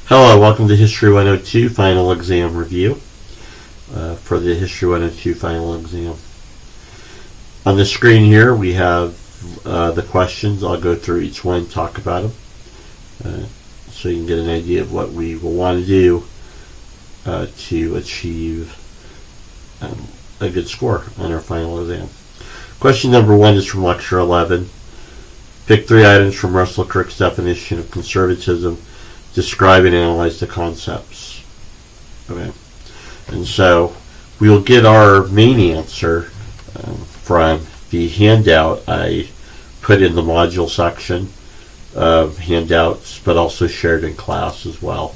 Hello, welcome to History 102 Final Exam Review for the History 102 Final Exam. On the screen here we have the questions. I'll go through each one, talk about them, so you can get an idea of what we will want to do to achieve a good score on our final exam. Question number 1 is from Lecture 11. Pick 3 items from Russell Kirk's definition of conservatism. Describe and analyze the concepts. Okay, and so we will get our main answer from the handout I put in the module section of handouts, but also shared in class as well.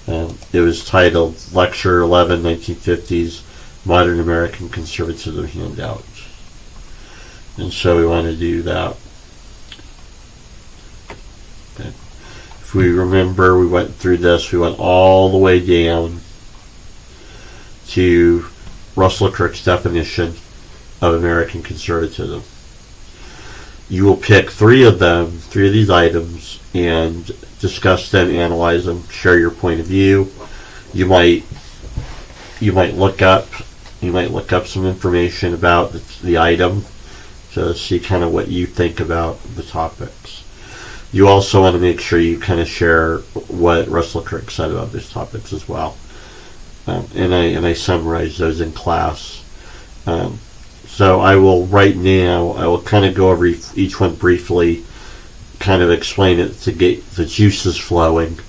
It was titled Lecture 11, 1950s Modern American Conservatism Handout. And so we want to do that. Okay. If we remember, we went through this. We went all the way down to Russell Kirk's definition of American conservatism. You will pick 3 of these items, and discuss them, analyze them, share your point of view. You might look up some information about the item to see kind of what you think about the topics. You also want to make sure you kind of share what Russell Kirk said about these topics as well. And I summarize those in class. So I will kind of go over each one briefly, kind of explain it to get the juices flowing,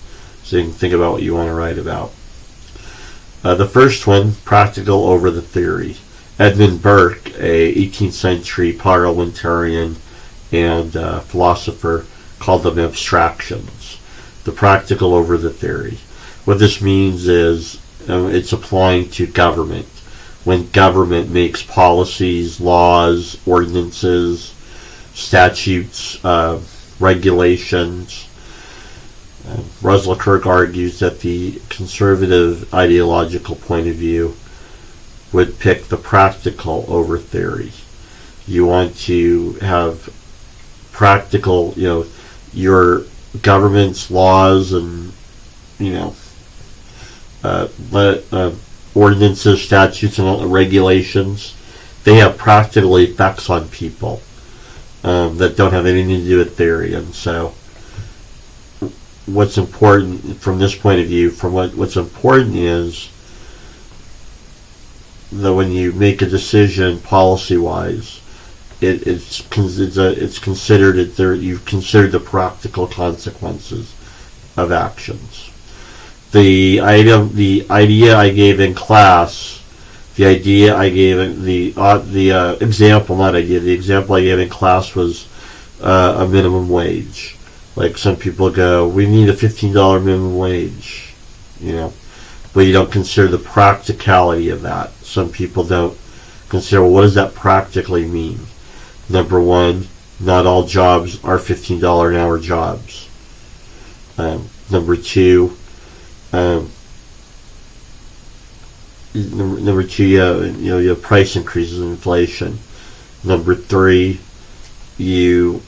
so you can think about what you want to write about. The first one, practical over the theory. Edmund Burke, a 18th century parliamentarian and philosopher, called them abstractions. The practical over the theory. What this means is it's applying to government. When government makes policies, laws, ordinances, statutes, regulations. Russell Kirk argues that the conservative ideological point of view would pick the practical over theory. You want to have practical, your government's laws and, ordinances, statutes, and regulations, they have practical effects on people that don't have anything to do with theory. And so what's important from this point of view, what's important is that when you make a decision policy-wise, it's considered you've considered the practical consequences of actions. The idea I gave in class, the example I gave in class was a minimum wage. Like some people go, we need a $15 minimum wage, but you don't consider the practicality of that. Some people don't consider, well, what does that practically mean? Number one, not all jobs are $15 an hour jobs. Number two, you have price increases and inflation. Number three, if you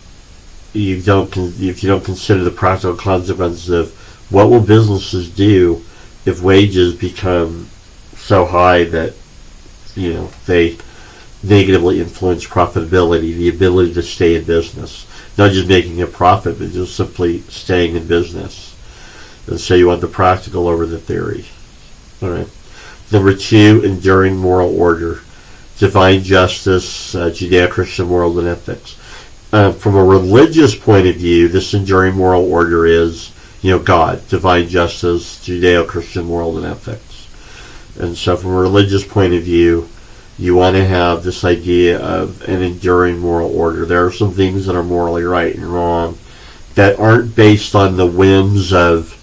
don't consider the practical consequences of what will businesses do if wages become so high that they negatively influence profitability, the ability to stay in business, not just making a profit, but just simply staying in business. And so you want the practical over the theory. All right. Number two, enduring moral order, divine justice, Judeo-Christian morals and ethics. From a religious point of view, this enduring moral order is, God, divine justice, Judeo-Christian morals and ethics. And so from a religious point of view, you want to have this idea of an enduring moral order. There are some things that are morally right and wrong that aren't based on the whims of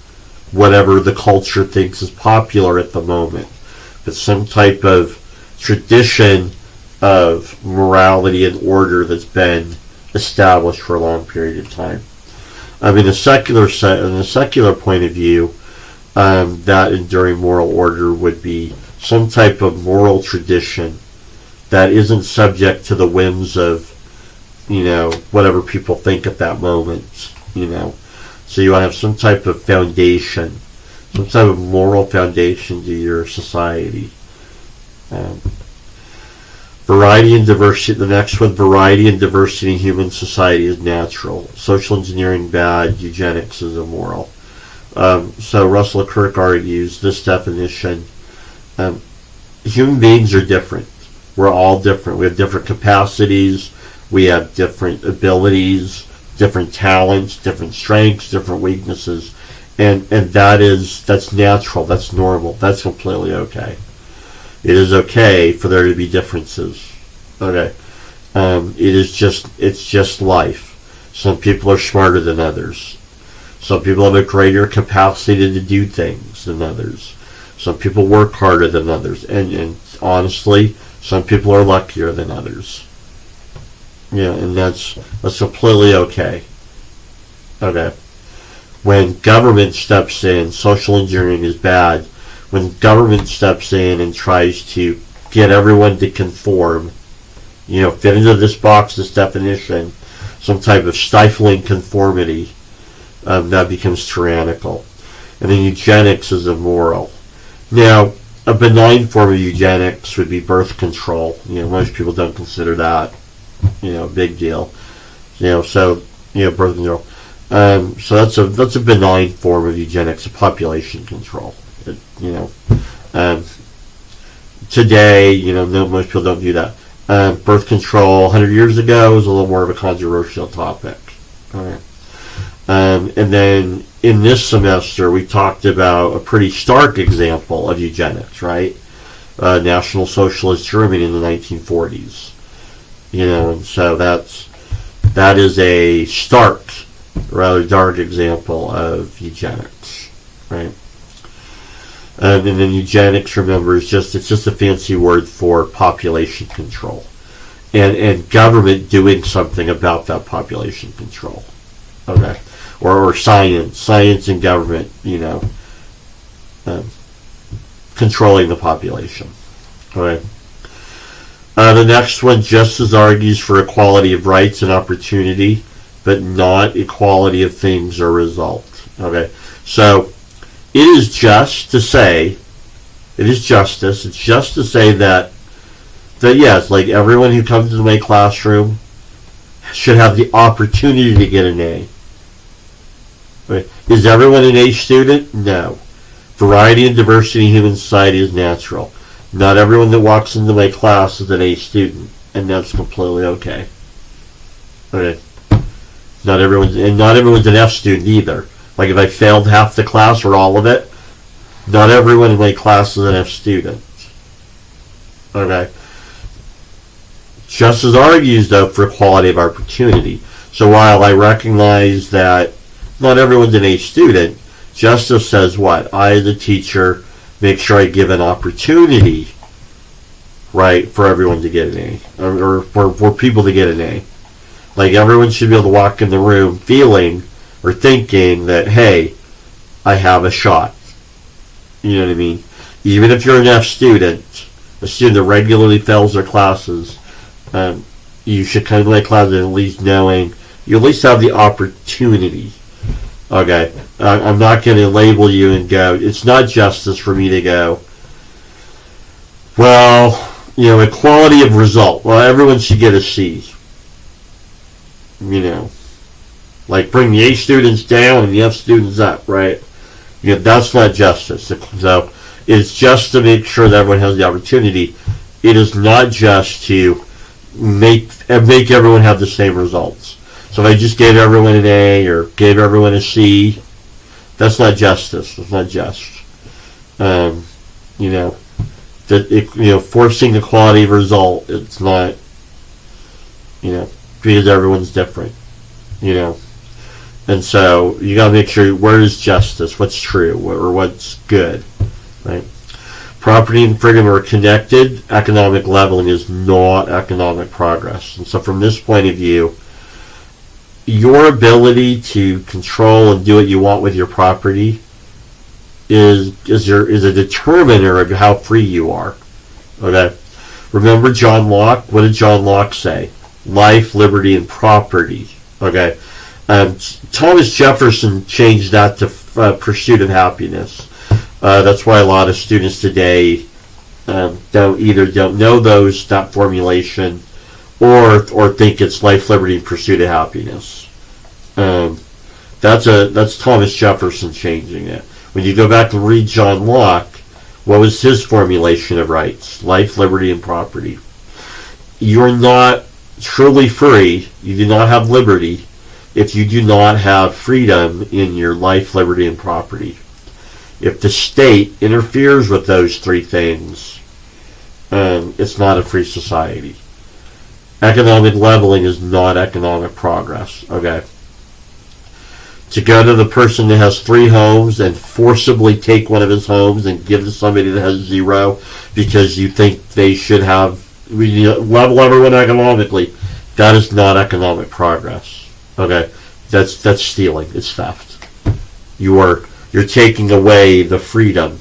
whatever the culture thinks is popular at the moment, but some type of tradition of morality and order that's been established for a long period of time. In a secular point of view, that enduring moral order would be some type of moral tradition that isn't subject to the whims of, whatever people think at that moment, So you want to have some type of foundation, some type of moral foundation to your society. Variety and diversity. The next one, variety and diversity in human society is natural. Social engineering bad. Eugenics is immoral. So Russell Kirk argues this definition. Human beings are different. We're all different. We have different capacities. We have different abilities, different talents, different strengths, different weaknesses, and that's natural. That's normal. That's completely okay. It is okay for there to be differences. Okay, it's just life. Some people are smarter than others. Some people have a greater capacity to do things than others. Some people work harder than others, and honestly, some people are luckier than others. Yeah, and that's completely okay. Okay. When government steps in, social engineering is bad. When government steps in and tries to get everyone to conform, fit into this box, this definition, some type of stifling conformity, that becomes tyrannical. And then eugenics is immoral. Now, a benign form of eugenics would be birth control. Most people don't consider that, big deal. So birth control. So that's a benign form of eugenics, population control. Today, most people don't do that. Birth control 100 years ago was a little more of a controversial topic. All right. And then in this semester, we talked about a pretty stark example of eugenics, right? National Socialist Germany in the 1940s. And so that is a stark, rather dark example of eugenics, right? And then eugenics, remember, it's just a fancy word for population control, and government doing something about that population control. Okay, or science and government, controlling the population. Okay. The next one, justice argues for equality of rights and opportunity, but not equality of things or result. Okay, so it is just to say, it's just to say that yes, like everyone who comes into my classroom should have the opportunity to get an A. Right? Is everyone an A student? No. Variety and diversity in human society is natural. Not everyone that walks into my class is an A student, and that's completely okay. Okay. Not everyone's an F student either. Like if I failed half the class or all of it, not everyone in my class is an F student. Okay. Justice argues, though, for equality of opportunity. So while I recognize that not everyone's an A student, justice says what? I, as a teacher, make sure I give an opportunity, right, for everyone to get an A, or for people to get an A. Like everyone should be able to walk in the room feeling or thinking that, hey, I have a shot. You know what I mean? Even if you're an F student, a student that regularly fails their classes, you should come to my class at least knowing you at least have the opportunity. Okay, I'm not going to label you and go, it's not justice for me to go, well, equality of result. Well, everyone should get a C. Like bring the A students down and the F students up, right? That's not justice. So it's just to make sure that everyone has the opportunity. It is not just to make everyone have the same results. So if I just gave everyone an A or gave everyone a C, that's not justice. It's not just. Forcing equality of result. It's not. Because everyone's different. And so you got to make sure where is justice, what's true, or what's good, right? Property and freedom are connected. Economic leveling is not economic progress. And so from this point of view, your ability to control and do what you want with your property is a determiner of how free you are. Okay? Remember John Locke? What did John Locke say? Life, liberty, and property. Okay? Thomas Jefferson changed that to pursuit of happiness. That's why a lot of students today don't know that formulation, or think it's life, liberty, and pursuit of happiness. That's Thomas Jefferson changing it. When you go back and read John Locke, what was his formulation of rights? Life, liberty, and property. You're not truly free. You do not have liberty if you do not have freedom in your life, liberty, and property. If the state interferes with those three things, it's not a free society. Economic leveling is not economic progress. Okay. To go to the person that has 3 homes and forcibly take one of his homes and give to somebody that has 0 because you think they should have level everyone economically, that is not economic progress. Okay, that's stealing. It's theft. You're taking away the freedom.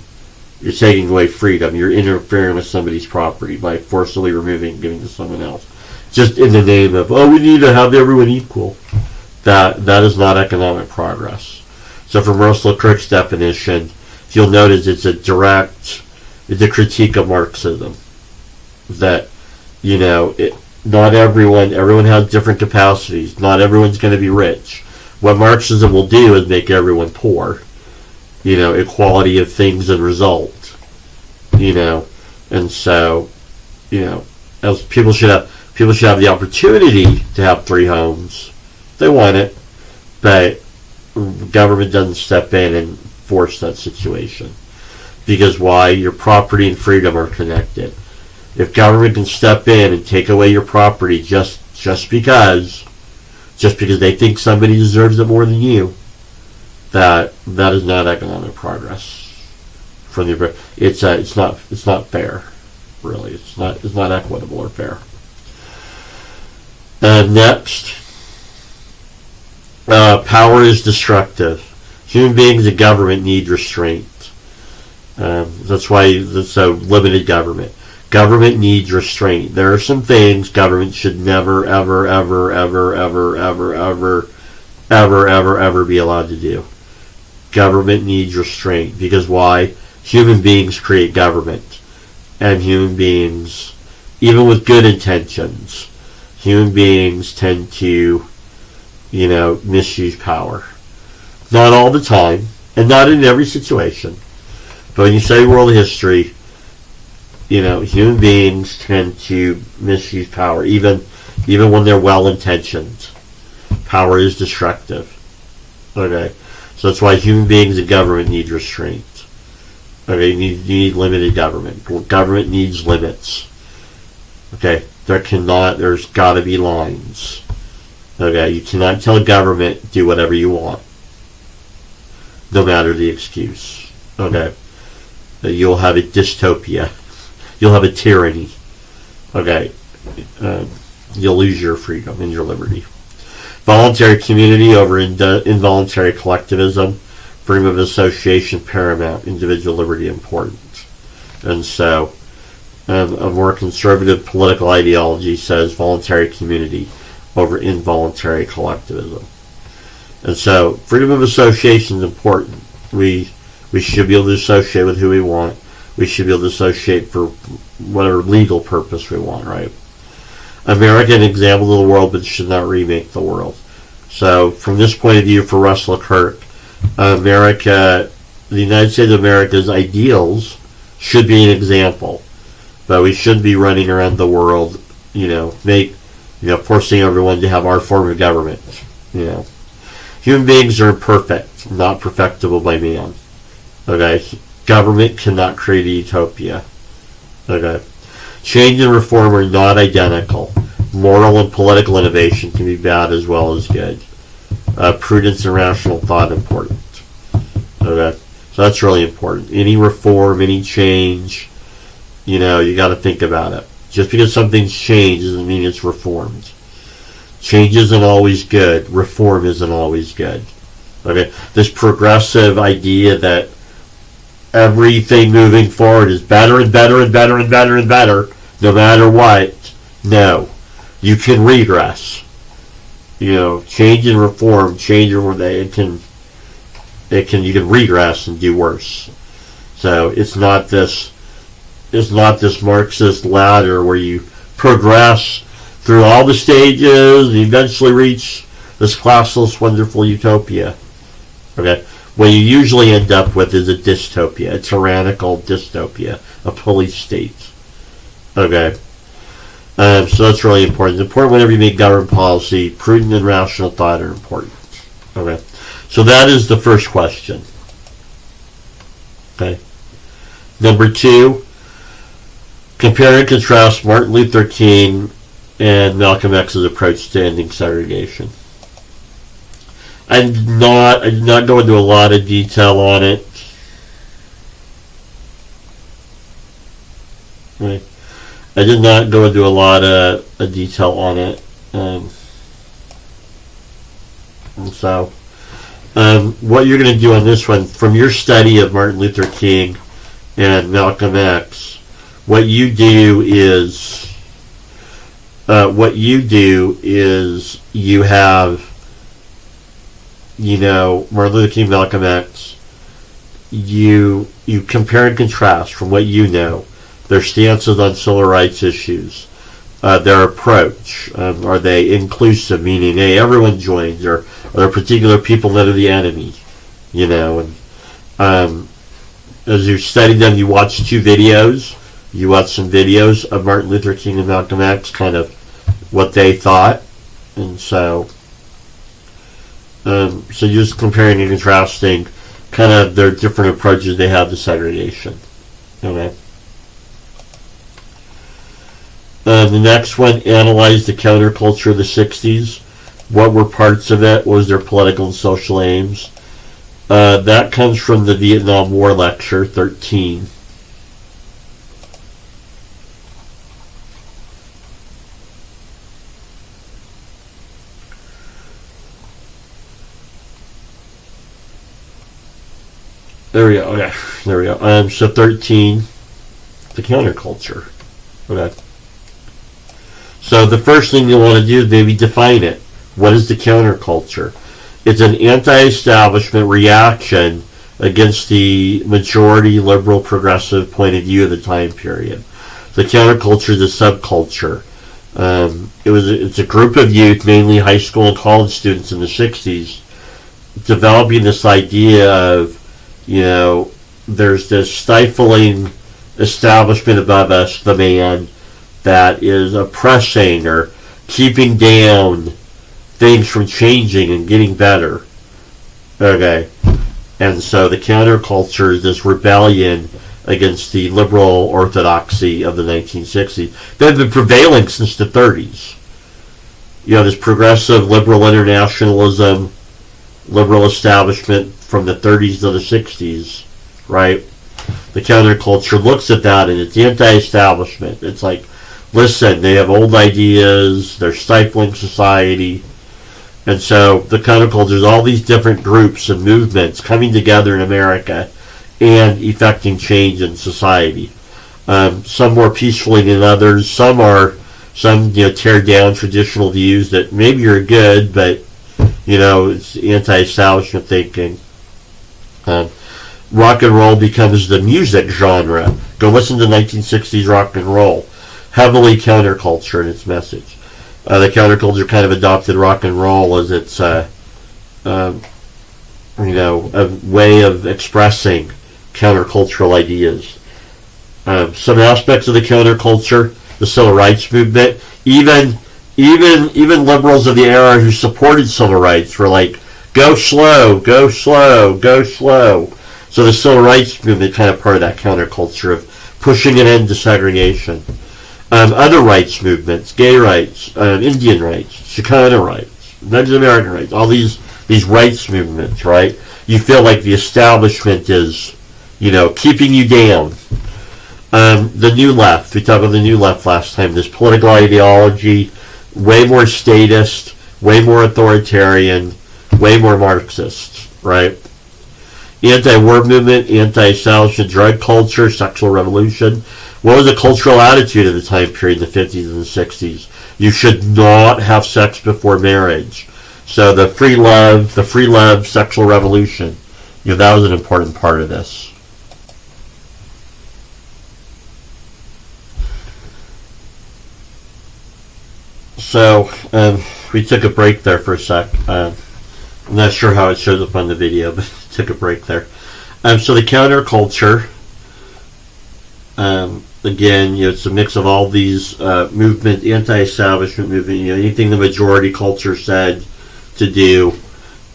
You're taking away freedom. You're interfering with somebody's property by forcibly removing and giving to someone else, just in the name of, we need to have everyone equal. That is not economic progress. So from Russell Kirk's definition, you'll notice it's a critique of Marxism. That, not everyone has different capacities. Not everyone's going to be rich. What Marxism will do is make everyone poor. Equality of things and result. And so, as people should have the opportunity to have 3 homes. They want it, but the government doesn't step in and force that situation. Because why? Your property and freedom are connected. If government can step in and take away your property just because they think somebody deserves it more than you, that is not economic progress. It's not fair, really. It's not equitable or fair. Next. Power is destructive. Human beings and government need restraint. That's why there's so limited government. Government needs restraint. There are some things government should never, ever, ever, ever, ever, ever, ever, ever, ever, ever be allowed to do. Government needs restraint. Because why? Human beings create government. And human beings, even with good intentions, human beings tend to misuse power. Not all the time, and not in every situation. But when you study world history, human beings tend to misuse power, even when they're well-intentioned. Power is destructive. Okay? So that's why human beings and government need restraint. Okay? You need limited government. Government needs limits. Okay? There's got to be lines. Okay, you cannot tell government do whatever you want, no matter the excuse. Okay, you'll have a dystopia, you'll have a tyranny. Okay, you'll lose your freedom and your liberty. Voluntary community over involuntary collectivism, freedom of association paramount, individual liberty important. And so, a more conservative political ideology says voluntary community over involuntary collectivism. And so, freedom of association is important. We should be able to associate with who we want. We should be able to associate for whatever legal purpose we want, right? America, an example of the world, but should not remake the world. So, from this point of view, for Russell Kirk, the United States of America's ideals should be an example. But we shouldn't be running around the world, forcing everyone to have our form of government. Human beings are imperfect, not perfectible by man. Okay? Government cannot create a utopia. Okay? Change and reform are not identical. Moral and political innovation can be bad as well as good. Prudence and rational thought important. Okay? So that's really important. Any reform, any change, you got to think about it. Just because something's changed doesn't mean it's reformed. Change isn't always good. Reform isn't always good. Okay? This progressive idea that everything moving forward is better and better and better and better and better, no matter what. No. You can regress. change and reform, you can regress and do worse. So it's not this Marxist ladder where you progress through all the stages and eventually reach this classless, wonderful utopia. Okay, what you usually end up with is a dystopia, a tyrannical dystopia, a police state. Okay, so that's really important. It's important whenever you make government policy. Prudent and rational thought are important. Okay, so that is the first question. Okay, number 2, compare and contrast Martin Luther King and Malcolm X's approach to ending segregation. I did not go into a lot of detail on it. Right. I did not go into a lot of detail on it. What you're going to do on this one, from your study of Martin Luther King and Malcolm X, what you do is you have, Martin Luther King, Malcolm X, you compare and contrast from what you know, their stances on civil rights issues, their approach. Are they inclusive, meaning, hey, everyone joins, or are there particular people that are the enemy? And as you study them, you watch 2 videos. You watch some videos of Martin Luther King and Malcolm X, kind of what they thought, and so just comparing and contrasting kind of their different approaches they have to segregation. Okay. The next one, analyze the counterculture of the 60s. What were parts of it? What was their political and social aims? That comes from the Vietnam War lecture 13. There we go. Okay. There we go. So 13, the counterculture. Okay. So the first thing you want to do is maybe define it. What is the counterculture? It's an anti-establishment reaction against the majority liberal progressive point of view of the time period. The counterculture is a subculture. It's a group of youth, mainly high school and college students in the 60s, developing this idea of, there's this stifling establishment above us, the man, that is oppressing or keeping down things from changing and getting better. Okay. And so the counterculture is this rebellion against the liberal orthodoxy of the 1960s. They've been prevailing since the 30s. This progressive liberal internationalism, liberal establishment from the 30s to the 60s, right? The counterculture looks at that and it's anti-establishment. It's like, listen, they have old ideas, they're stifling society. And so the counterculture is all these different groups and movements coming together in America and effecting change in society. Some more peacefully than others. Some tear down traditional views that maybe are good, but it's anti-establishment thinking. Rock and roll becomes the music genre. Go listen to 1960s rock and roll. Heavily counterculture in its message. The counterculture kind of adopted rock and roll as its, a way of expressing countercultural ideas. Some aspects of the counterculture, the civil rights movement, even liberals of the era who supported civil rights were like, go slow, go slow, go slow. So the civil rights movement kind of part of that counterculture of pushing an end to segregation. Other rights movements, gay rights, Indian rights, Chicano rights, Native American rights, all these rights movements, right? You feel like the establishment is, keeping you down. The New Left, we talked about the New Left last time, this political ideology, way more statist, way more authoritarian, way more Marxist, right? Anti-war movement, anti-establishment drug culture, sexual revolution. What was the cultural attitude of the time period in the 50s and the 60s? You should not have sex before marriage. So the free love sexual revolution, that was an important part of this. So we took a break there for a sec. I'm not sure how it shows up on the video, but took a break there. So the counterculture, again, it's a mix of all these movement, anti-establishment movement. Anything the majority culture said to do,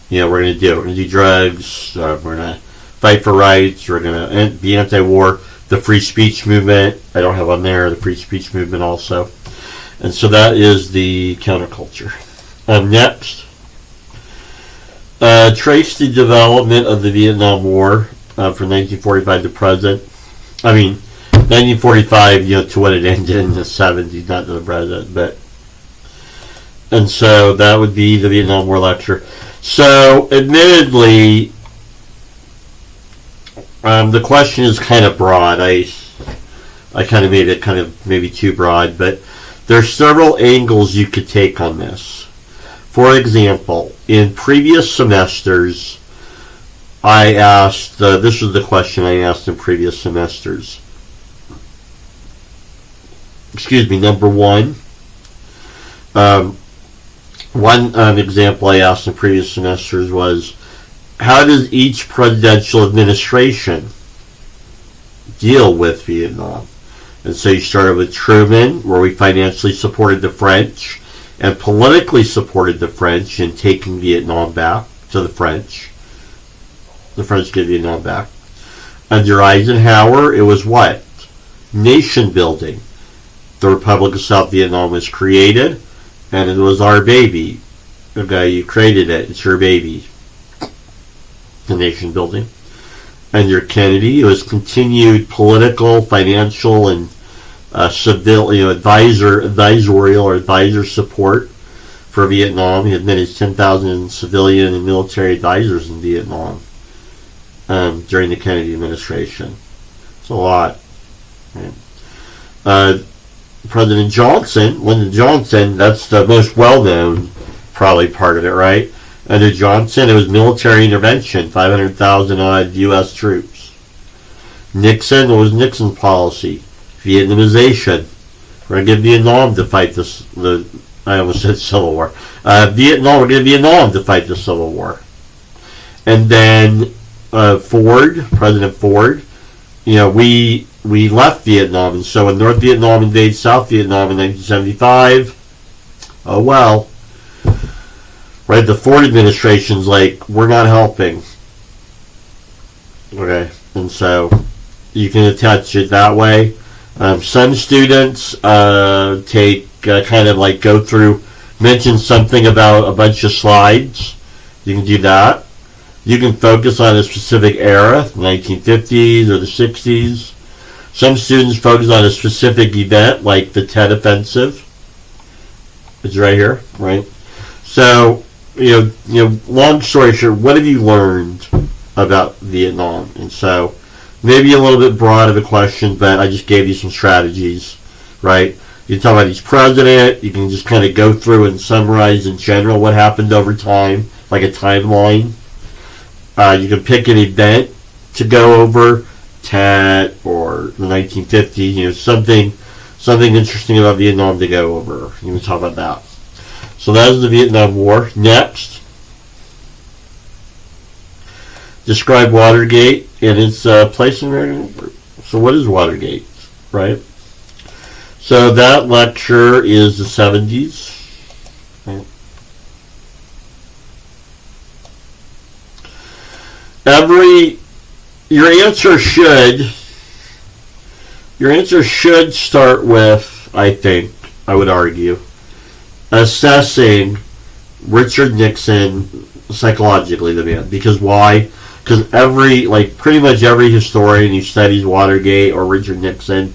we're going to do. We're going to do drugs. We're going to fight for rights. We're going to be anti-war. The free speech movement, I don't have on there. The free speech movement also. And so that is the counterculture. Next, trace the development of the Vietnam War from 1945 to present. 1945, to what it ended in the 70s, not to the present. And so that would be the Vietnam War lecture. So, admittedly, the question is kind of broad. I kind of made it kind of maybe too broad, but there's several angles you could take on this. For example, in previous semesters, I asked, this was the question I asked in previous semesters. Number one. One example I asked in previous semesters was, how does each presidential administration deal with Vietnam? And so you started with Truman, where we financially supported the French and politically supported the French in taking Vietnam back to the French. The French get Vietnam back. Under Eisenhower, it was what? Nation building. The Republic of South Vietnam was created, and it was our baby. Okay, you created it. It's your baby. The nation building. Under Kennedy, it was continued political, financial, and civil, advisor support for Vietnam. He had managed 10,000 civilian and military advisors in Vietnam during the Kennedy administration. It's a lot. Right? President Johnson, Lyndon Johnson, that's the most well-known probably part of it, right? Under Johnson, it was military intervention, 500,000 odd U.S. troops. Nixon, what was Nixon's policy? Vietnamization. We're going to get Vietnam to fight I almost said Civil War. We're going to Vietnam to fight the Civil War. And then President Ford, we left Vietnam, and so when North Vietnam invaded South Vietnam in 1975, oh well. Right, the Ford administration's like, we're not helping. Okay, and so you can attach it that way. Some students go through, mention something about a bunch of slides. You can do that. You can focus on a specific era, the 1950s or the 60s. Some students focus on a specific event, like the Tet Offensive. It's right here, right? So, long story short, what have you learned about Vietnam? And so, maybe a little bit broad of a question, but I just gave you some strategies, right? You can talk about each president. You can just kind of go through and summarize in general what happened over time, like a timeline. You can pick an event to go over, Tet or the 1950s, something interesting about Vietnam to go over. You can talk about that. So that is the Vietnam War. Next, describe Watergate and its place in American. So what is Watergate, right? So that lecture is the 70s. Right? Your answer should start with, I would argue, assessing Richard Nixon psychologically, the man. Because why? Because pretty much every historian who studies Watergate or Richard Nixon,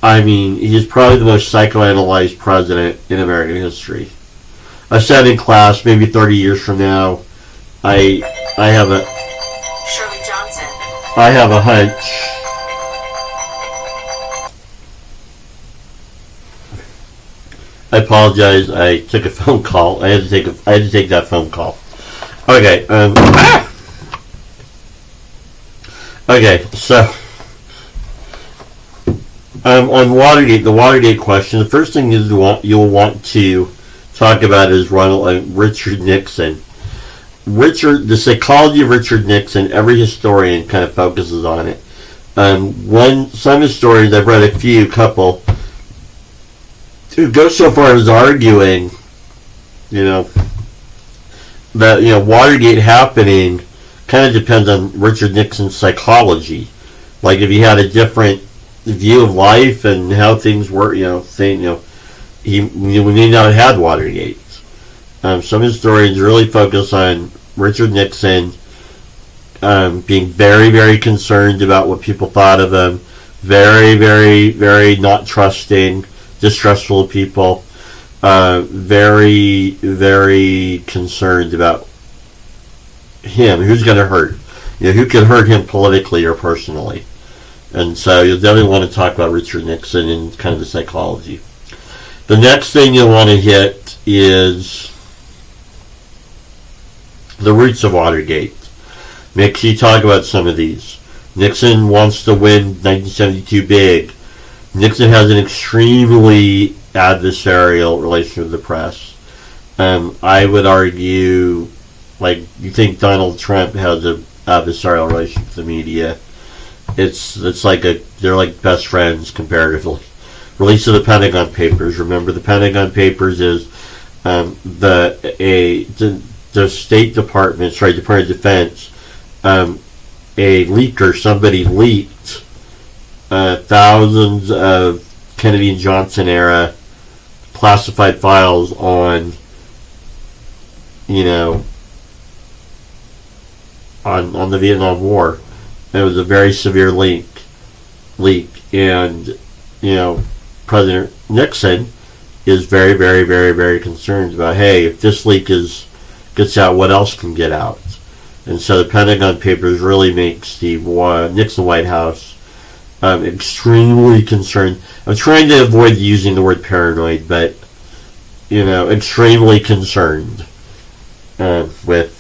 he's probably the most psychoanalyzed president in American history. I said in class, maybe 30 years from now, I have a Shirley Johnson. I have a hunch. I apologize. I took a phone call. I had to take that phone call. Okay. Okay. So, on Watergate, the Watergate question, the first thing you'll want to talk about is Richard Nixon. The psychology of Richard Nixon. Every historian kind of focuses on it. Some historians, I've read a couple, who go so far as arguing, that Watergate happening kind of depends on Richard Nixon's psychology. Like if he had a different view of life and how things work, we may not have had Watergate. Some historians really focus on Richard Nixon being very, very concerned about what people thought of him, very, very, very not trusting, distrustful of people, very, very concerned about him, who's going to hurt, who can hurt him politically or personally. And so you'll definitely want to talk about Richard Nixon and kind of the psychology. The next thing you'll want to hit is the roots of Watergate. Make sure you talk about some of these. Nixon wants to win 1972 big. Nixon has an extremely adversarial relation with the press. I would argue, you think Donald Trump has an adversarial relation with the media. It's like they're like best friends comparatively. Release of the Pentagon Papers. Remember, the Pentagon Papers is the State Department, Department of Defense. A leaker, somebody leaked thousands of Kennedy and Johnson era classified files on, on the Vietnam War. It was a very severe leak, and President Nixon is very, very, very, very concerned about, hey, if this leak gets out, what else can get out? And so the Pentagon Papers really makes the Nixon White House extremely concerned. I'm trying to avoid using the word paranoid, but extremely concerned with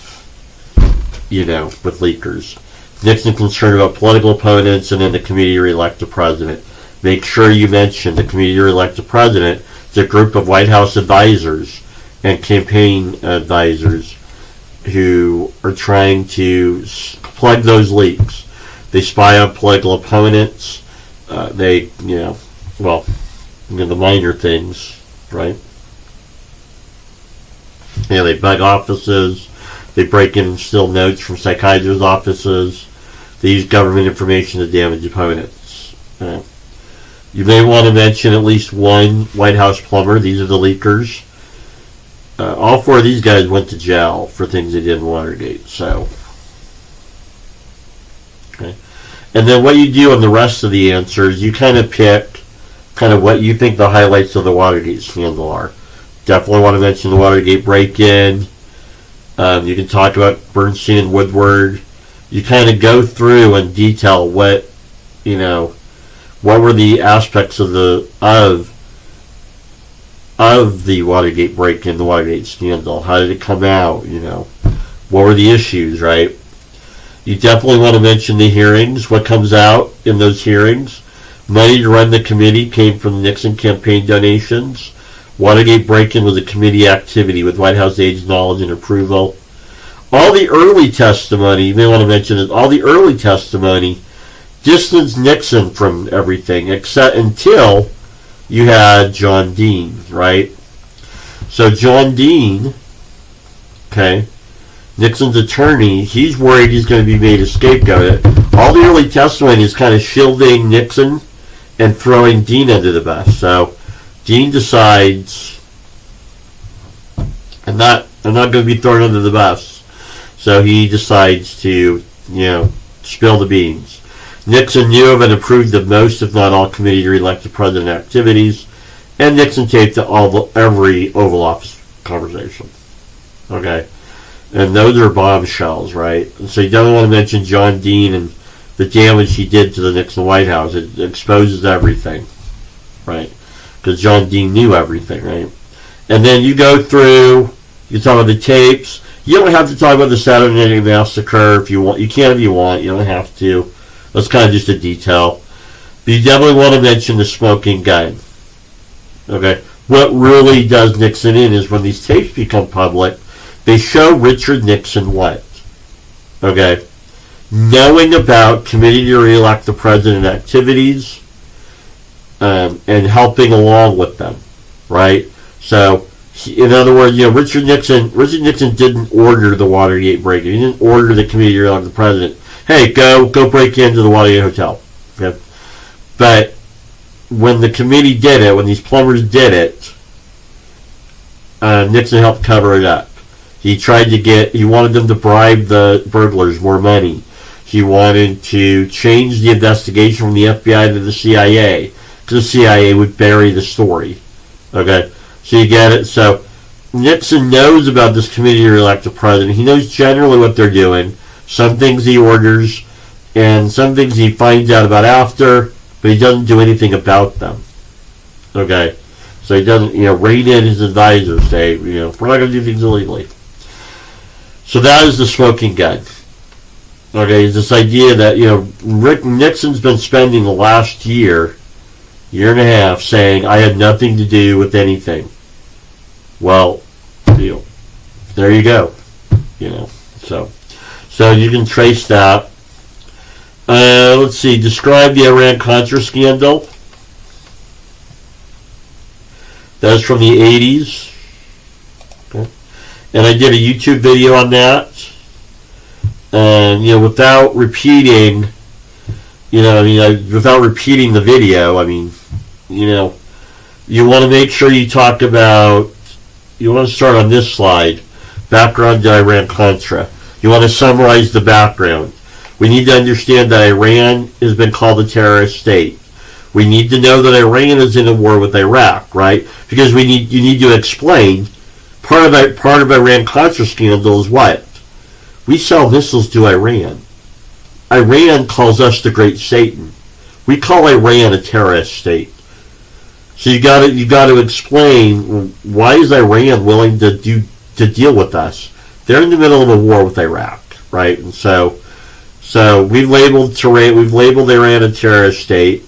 leakers. Nixon concerned about political opponents, and then the committee to elect the president. Make sure you mention the committee to elect the president. It's a group of White House advisors and campaign advisors who are trying to plug those leaks. They spy on political opponents. The minor things, right? They bug offices. They break in and steal notes from psychiatrists' offices. They use government information to damage opponents. You may want to mention at least one White House plumber. These are the leakers. All four of these guys went to jail for things they did in Watergate. So, okay. And then what you do on the rest of the answers, you kind of pick what you think the highlights of the Watergate scandal are. Definitely want to mention the Watergate break-in. You can talk about Bernstein and Woodward. You kind of go through and detail what were the aspects of the Watergate break-in, the Watergate scandal. How did it come out? What were the issues, right? You definitely want to mention the hearings, what comes out in those hearings. Money to run the committee came from the Nixon campaign donations. Watergate break-in was a committee activity with White House aides' knowledge and approval. All the early testimony, you may want to mention it, all the early testimony distanced Nixon from everything, except until you had John Dean, right? So John Dean, Nixon's attorney, he's worried he's going to be made a scapegoat. All the early testimony is kind of shielding Nixon and throwing Dean under the bus. So Dean decides, I'm not going to be thrown under the bus. So he decides to, spill the beans. Nixon knew of and approved of most, if not all, committee to elect the president activities, and Nixon taped every Oval Office conversation. Okay, and those are bombshells, right? And so you definitely want to mention John Dean and the damage he did to the Nixon White House. It exposes everything, right? Because John Dean knew everything, right? And then you go through, you talk about the tapes. You don't have to talk about the Saturday Night Massacre if you want. You can if you want. You don't have to. That's kind of just a detail. But you definitely want to mention the smoking gun. Okay? What really does Nixon in is when these tapes become public, they show Richard Nixon what? Okay? Knowing about committee to re-elect the president activities and helping along with them. Right? So, in other words, Richard Nixon didn't order the Watergate break-in. He didn't order the committee to re-elect the president. Hey, go break into the Watergate Hotel. Okay? But when the committee did it, when these plumbers did it, Nixon helped cover it up. He wanted them to bribe the burglars more money. He wanted to change the investigation from the FBI to the CIA, because the CIA would bury the story. Okay? So you get it? So Nixon knows about this committee to elect the president. He knows generally what they're doing. Some things he orders, and some things he finds out about after, but he doesn't do anything about them. Okay? So he doesn't, rein in his advisors, say, we're not going to do things illegally. So that is the smoking gun. Okay, it's this idea that, Rick Nixon's been spending the last year and a half saying, I had nothing to do with anything. Well, there you go. So you can trace that. Let's see, describe the Iran-Contra scandal. That's from the 80s. Okay. And I did a YouTube video on that. And, without repeating, without repeating the video, you want to make sure you talk about, you want to start on this slide, background to Iran-Contra. You want to summarize the background. We need to understand that Iran has been called a terrorist state. We need to know that Iran is in a war with Iraq, right? Because you need to explain, part of Iran-Contra scandal is what? We sell missiles to Iran. Iran calls us the Great Satan. We call Iran a terrorist state. So you got to explain, why is Iran willing to deal with us? They're in the middle of a war with Iraq, right? And so we've labeled Iran a terrorist state.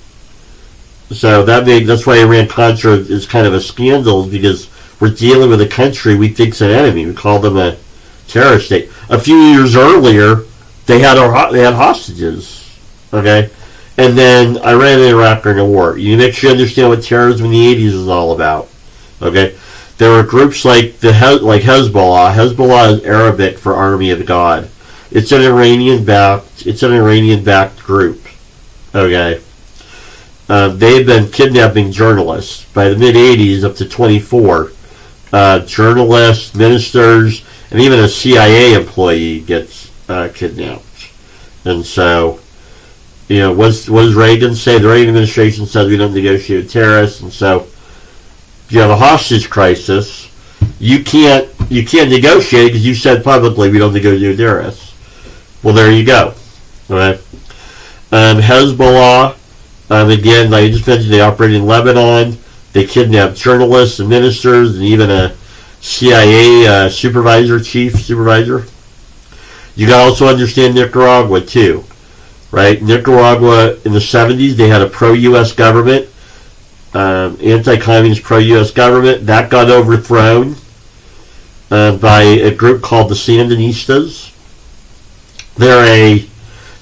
So that's why Iran-Contra is kind of a scandal, because we're dealing with a country we think's an enemy. We call them a terrorist state. A few years earlier, they had hostages, okay? And then Iran and Iraq are in a war. You make sure you understand what terrorism in the 80s was all about, okay? There were groups like Hezbollah. Hezbollah is Arabic for Army of God. It's an Iranian-backed group, okay? They've been kidnapping journalists. By the mid-80s, up to 24 journalists, ministers, and even a CIA employee gets kidnapped. And so, what does Reagan say? The Reagan administration says we don't negotiate with terrorists, and so if you have a hostage crisis, you can't negotiate because you said publicly we don't negotiate with terrorists. Well, there you go. All right. Hezbollah, again, like I just mentioned, they operate in Lebanon. They kidnap journalists and ministers, and even a CIA chief supervisor. You got to also understand Nicaragua too, right? Nicaragua in the 70s, they had a pro-U.S. government, anti-communist pro-U.S. government. That got overthrown by a group called the Sandinistas. They're a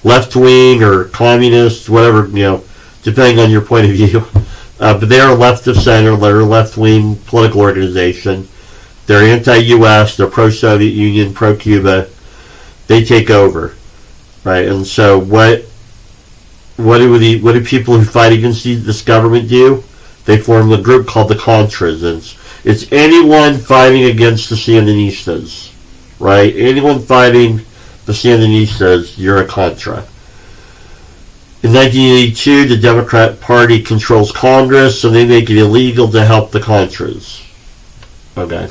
left-wing or communist, whatever, depending on your point of view. But they're a left of center, they're a left-wing political organization. They're anti-U.S., they're pro-Soviet Union, pro-Cuba. They take over, right? And so what do people who fight against this government do? They form a group called the Contras. It's anyone fighting against the Sandinistas, right? Anyone fighting the Sandinistas, you're a Contra. In 1982, the Democrat Party controls Congress, so they make it illegal to help the Contras. Okay.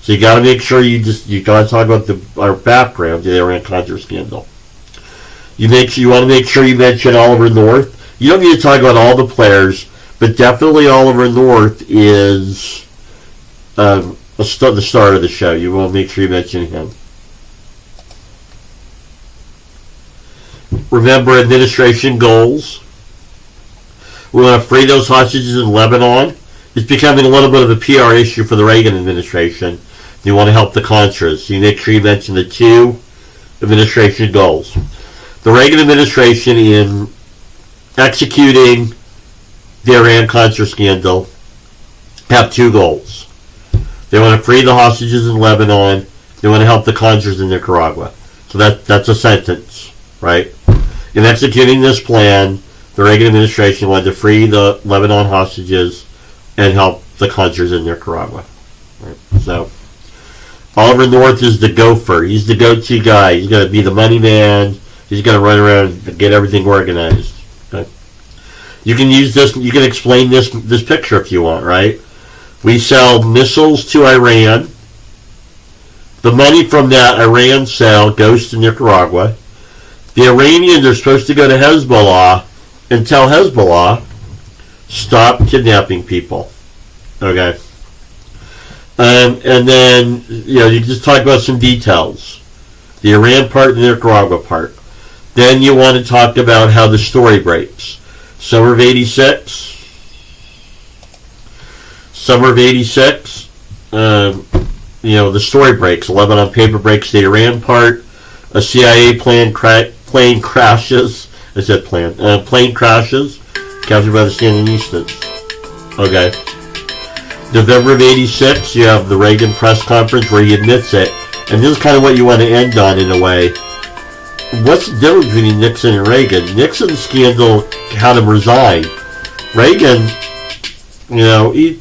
So you got to make sure you got to talk about our background to the Iran-Contra scandal. You want to make sure you mention Oliver North. You don't need to talk about all the players, but definitely Oliver North is the star of the show. You want to make sure you mention him. Remember administration goals. We want to free those hostages in Lebanon. It's becoming a little bit of a PR issue for the Reagan administration. You want to help the Contras. You make sure you mention the two administration goals. The Reagan administration, in executing the Iran-Contra scandal, have two goals. They want to free the hostages in Lebanon. They want to help the Contras in Nicaragua. So that's a sentence, right? In executing this plan, the Reagan administration wanted to free the Lebanon hostages and help the Contras in Nicaragua. Right? So Oliver North is the gopher. He's the go-to guy. He's going to be the money man. He's going to run around and get everything organized. Okay? You can use this. You can explain this picture if you want, right? We sell missiles to Iran. The money from that Iran sale goes to Nicaragua. The Iranians are supposed to go to Hezbollah and tell Hezbollah, stop kidnapping people. Okay. And then, you just talk about some details. The Iran part and the Nicaragua part. Then you want to talk about how the story breaks. Summer of 86. The story breaks. Lebanon paper breaks the Iran part. A CIA plane crashes. I said plane. Plane crashes. Captured by the Sandinistas. Okay. November of 86, you have the Reagan press conference where he admits it. And this is kind of what you want to end on in a way. What's the difference between Nixon and Reagan? Nixon's scandal had him resign. Reagan,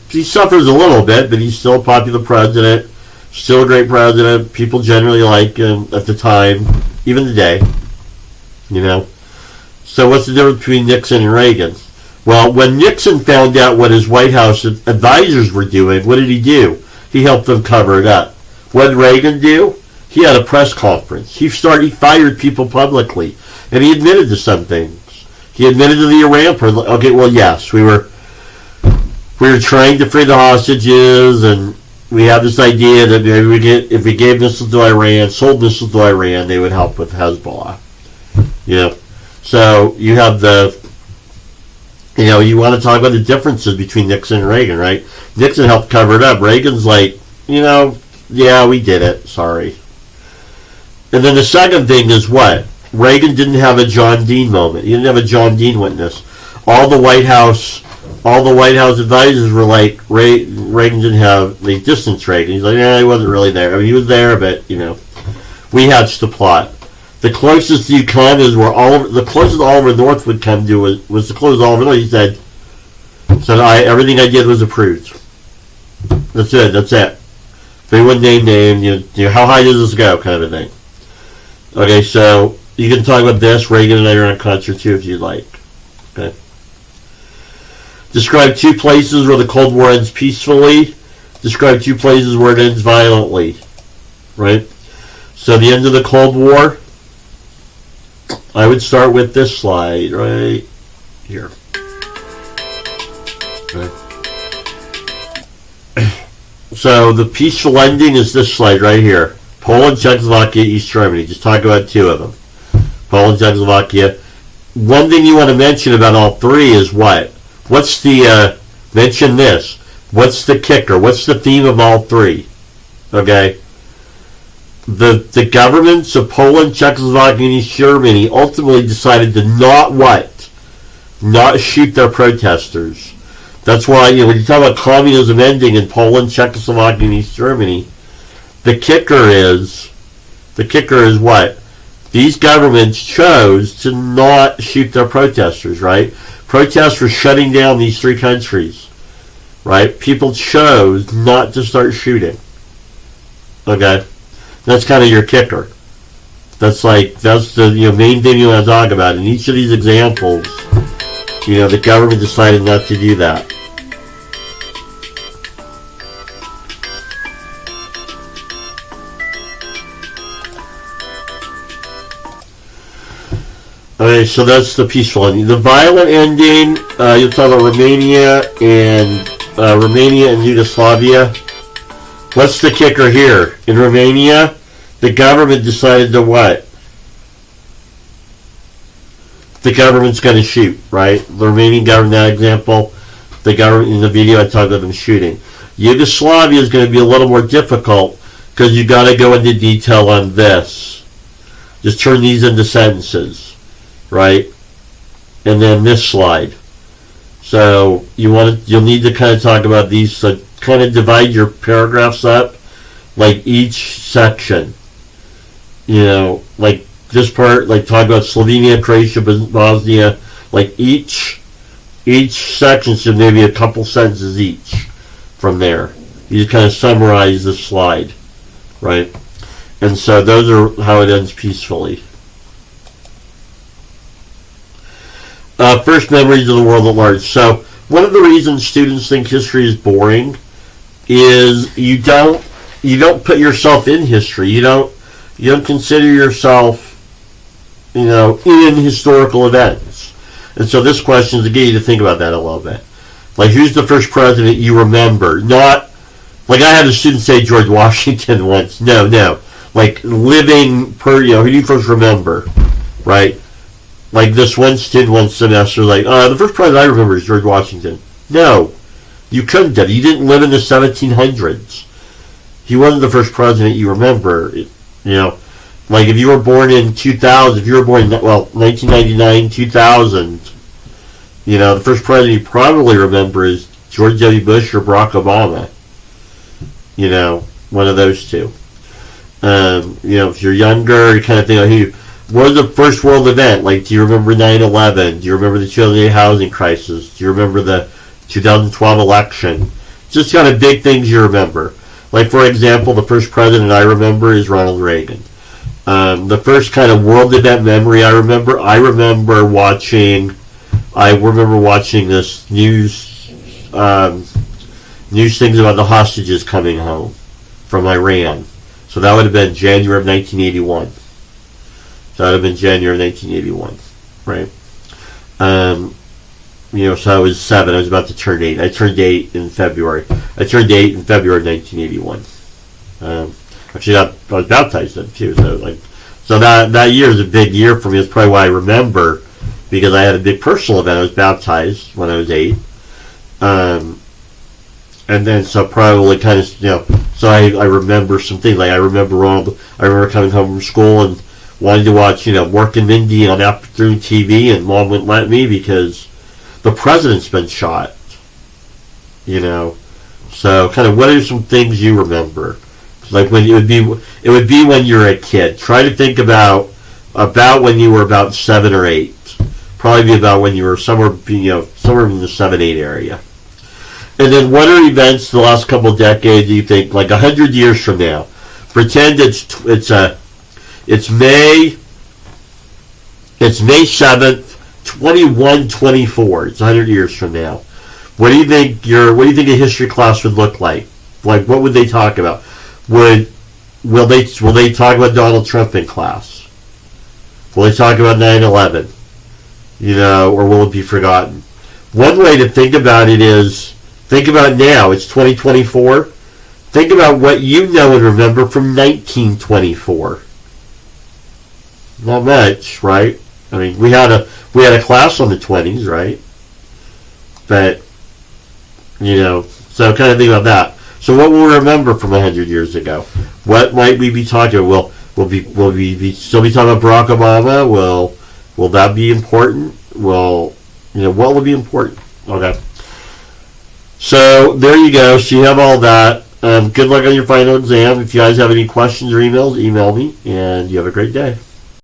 he suffers a little bit, but he's still a popular president. Still a great president. People generally like him at the time, even today. So what's the difference between Nixon and Reagan? Well, when Nixon found out what his White House advisors were doing, what did he do? He helped them cover it up. What did Reagan do? He had a press conference. He fired people publicly, and he admitted to some things. He admitted to the Iran part. Okay, well, yes, we were trying to free the hostages, and we had this idea that maybe if we gave missiles to Iran, sold missiles to Iran, they would help with Hezbollah. So you have you want to talk about the differences between Nixon and Reagan, right? Nixon helped cover it up. Reagan's like, yeah, we did it. Sorry. And then the second thing is what? Reagan didn't have a John Dean moment. He didn't have a John Dean witness. All the White House advisors were like, Reagan didn't have, they distanced Reagan. He's like, he wasn't really there. I mean, he was there, but, we hatched the plot. The closest you come is the closest Oliver North would come to was the closest Oliver North. He said, everything I did was approved. That's it. They wouldn't name, how high does this go, kind of a thing. Okay, so you can talk about this. Reagan and I are on concert too, if you'd like. Okay. Describe two places where the Cold War ends peacefully. Describe two places where it ends violently. Right? So the end of the Cold War, I would start with this slide right here. Okay. So the peaceful ending is this slide right here. Poland, Czechoslovakia, East Germany. Just talk about two of them. Poland, Czechoslovakia. One thing you want to mention about all three is what? What's the, mention this. What's the kicker? What's the theme of all three? Okay? The governments of Poland, Czechoslovakia, and East Germany ultimately decided to not what? Not shoot their protesters. That's why, when you talk about communism ending in Poland, Czechoslovakia, and East Germany, the kicker is what? These governments chose to not shoot their protesters, right? Protests were shutting down these three countries, right? People chose not to start shooting. Okay? That's kind of your kicker. That's the main thing you want to talk about. In each of these examples, the government decided not to do that. Okay, so that's the peaceful ending. The violent ending, you'll talk about Romania and Yugoslavia. What's the kicker here? In Romania, the government decided to what? The government's going to shoot, right? The Romanian government, that example, the government, in the video I talked about them shooting. Yugoslavia is going to be a little more difficult because you got to go into detail on this. Just turn these into sentences, right? And then this slide. So you'll need to kind of talk about these. So kind of divide your paragraphs up, like each section. You know, like this part, like talk about Slovenia, Croatia, Bosnia. Like each section should maybe a couple sentences each from there. You just kind of summarize the slide, right? And so those are how it ends peacefully. First memories of the world at large. So one of the reasons students think history is boring is you don't put yourself in history. You don't consider yourself, in historical events. And so this question is to get you to think about that a little bit. Like, who's the first president you remember? Not like I had a student say George Washington once. No. Like living who do you first remember, right? Like this one student one semester, like, the first president I remember is George Washington. No, you couldn't have. You didn't live in the 1700s. He wasn't the first president you remember. Like if you were born in 2000, if you were born in, 1999, 2000, the first president you probably remember is George W. Bush or Barack Obama. One of those two. If you're younger, you kind of think, what was the first world event? Like, do you remember 9/11? Do you remember the 2008 housing crisis? Do you remember the 2012 election? Just kind of big things you remember. Like, for example, the first president I remember is Ronald Reagan. The first kind of world event memory I remember watching this news things about the hostages coming home from Iran. So that would have been January of 1981. So that would have been January of 1981, right? So I was 7. I was about to turn 8. I turned 8 in February. I turned 8 in February of 1981. Actually, I was baptized then too. So that year is a big year for me. That's probably why I remember, because I had a big personal event. I was baptized when I was 8. And then so probably kind of so I remember some things. Like I remember coming home from school and wanted to watch Mork and Mindy on afternoon TV, and Mom wouldn't let me because the president's been shot. So kind of what are some things you remember? Like when it would be when you're a kid. Try to think about when you were about 7 or 8. Probably be about when you were somewhere in the 7-8 area. And then what are events the last couple of decades you think, like 100 years from now? Pretend it's May 7th, 2124. It's 100 years from now. What do you think a history class would look like? Like what would they talk about? Will they talk about Donald Trump in class? Will they talk about 9/11? Or will it be forgotten? One way to think about it is think about now. It's 2024. Think about what you know and remember from 1924. Not much, right? I mean, we had a class on the 20s, right? But so kind of think about that. So what will we remember from 100 years ago? What might we be talking about? Will we still be talking about Barack Obama? Will that be important? What will be important? Okay. So there you go. So you have all that. Good luck on your final exam. If you guys have any questions or emails, email me, and you have a great day.